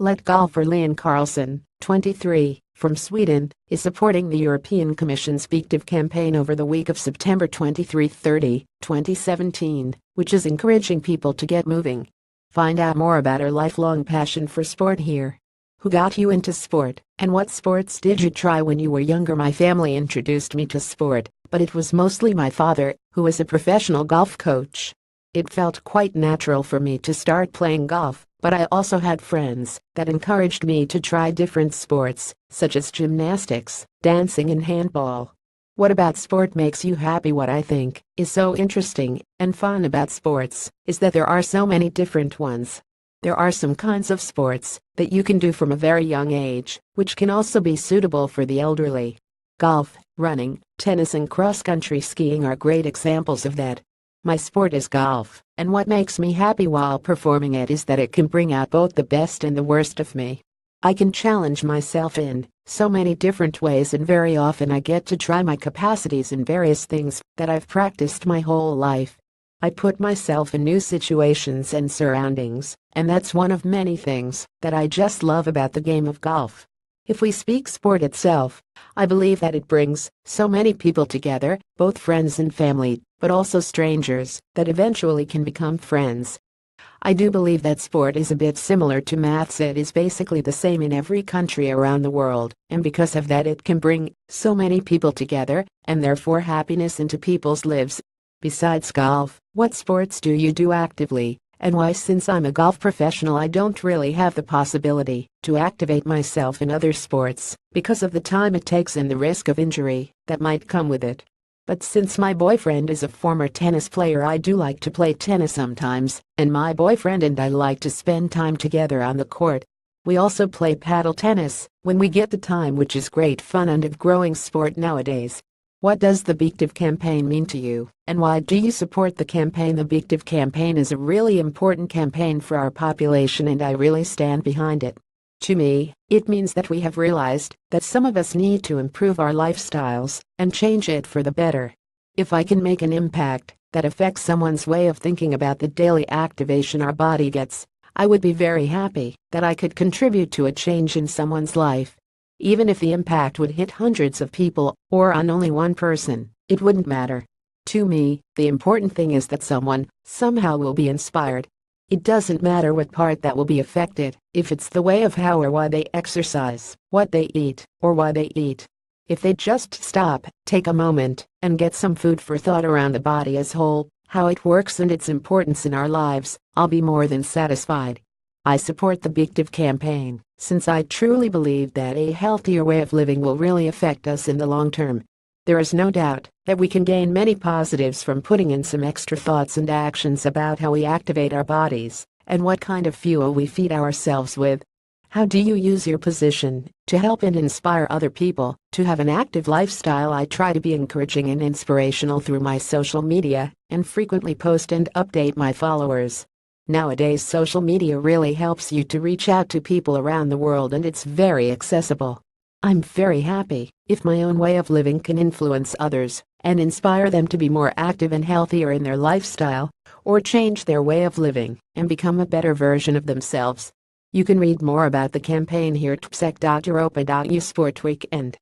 Let golfer Lynn Carlsson, 23, from Sweden, is supporting the European Commission's BeActive campaign over the week of September 23-30, 2017, which is encouraging people to get moving. Find out more about her lifelong passion for sport here. Who got you into sport, and what sports did you try when you were younger? My family introduced me to sport, but it was mostly my father, who was a professional golf coach. It felt quite natural for me to start playing golf, but I also had friends that encouraged me to try different sports, such as gymnastics, dancing and handball. What about sport makes you happy? What I think is so interesting and fun about sports is that there are so many different ones. There are some kinds of sports that you can do from a very young age, which can also be suitable for the elderly. Golf, running, tennis and cross-country skiing are great examples of that. My sport is golf, and what makes me happy while performing it is that it can bring out both the best and the worst of me. I can challenge myself in so many different ways, and very often I get to try my capacities in various things that I've practiced my whole life. I put myself in new situations and surroundings, and that's one of many things that I just love about the game of golf. If we speak sport itself, I believe that it brings so many people together, both friends and family, but also strangers that eventually can become friends. I do believe that sport is a bit similar to maths. It is basically the same in every country around the world, and because of that it can bring so many people together, and therefore happiness into people's lives. Besides golf, what sports do you do actively, and why? Since I'm a golf professional, I don't really have the possibility to activate myself in other sports because of the time it takes and the risk of injury that might come with it. But since my boyfriend is a former tennis player, I do like to play tennis sometimes, and my boyfriend and I like to spend time together on the court. We also play paddle tennis when we get the time, which is great fun and a growing sport nowadays. What does the BeActive campaign mean to you, and why do you support the campaign? The BeActive campaign is a really important campaign for our population, and I really stand behind it. To me, it means that we have realized that some of us need to improve our lifestyles and change it for the better. If I can make an impact that affects someone's way of thinking about the daily activation our body gets, I would be very happy that I could contribute to a change in someone's life. Even if the impact would hit hundreds of people or on only one person, it wouldn't matter. To me, the important thing is that someone somehow will be inspired. It doesn't matter what part that will be affected, if it's the way of how or why they exercise, what they eat, or why they eat. If they just stop, take a moment, and get some food for thought around the body as whole, how it works and its importance in our lives, I'll be more than satisfied. I support the BeActive campaign, since I truly believe that a healthier way of living will really affect us in the long term. There is no doubt that we can gain many positives from putting in some extra thoughts and actions about how we activate our bodies, and what kind of fuel we feed ourselves with. How do you use your position to help and inspire other people to have an active lifestyle? I try to be encouraging and inspirational through my social media, and frequently post and update my followers. Nowadays, social media really helps you to reach out to people around the world, and it's very accessible. I'm very happy if my own way of living can influence others and inspire them to be more active and healthier in their lifestyle, or change their way of living and become a better version of themselves. You can read more about the campaign here at psec.europa.eu/sportweekend.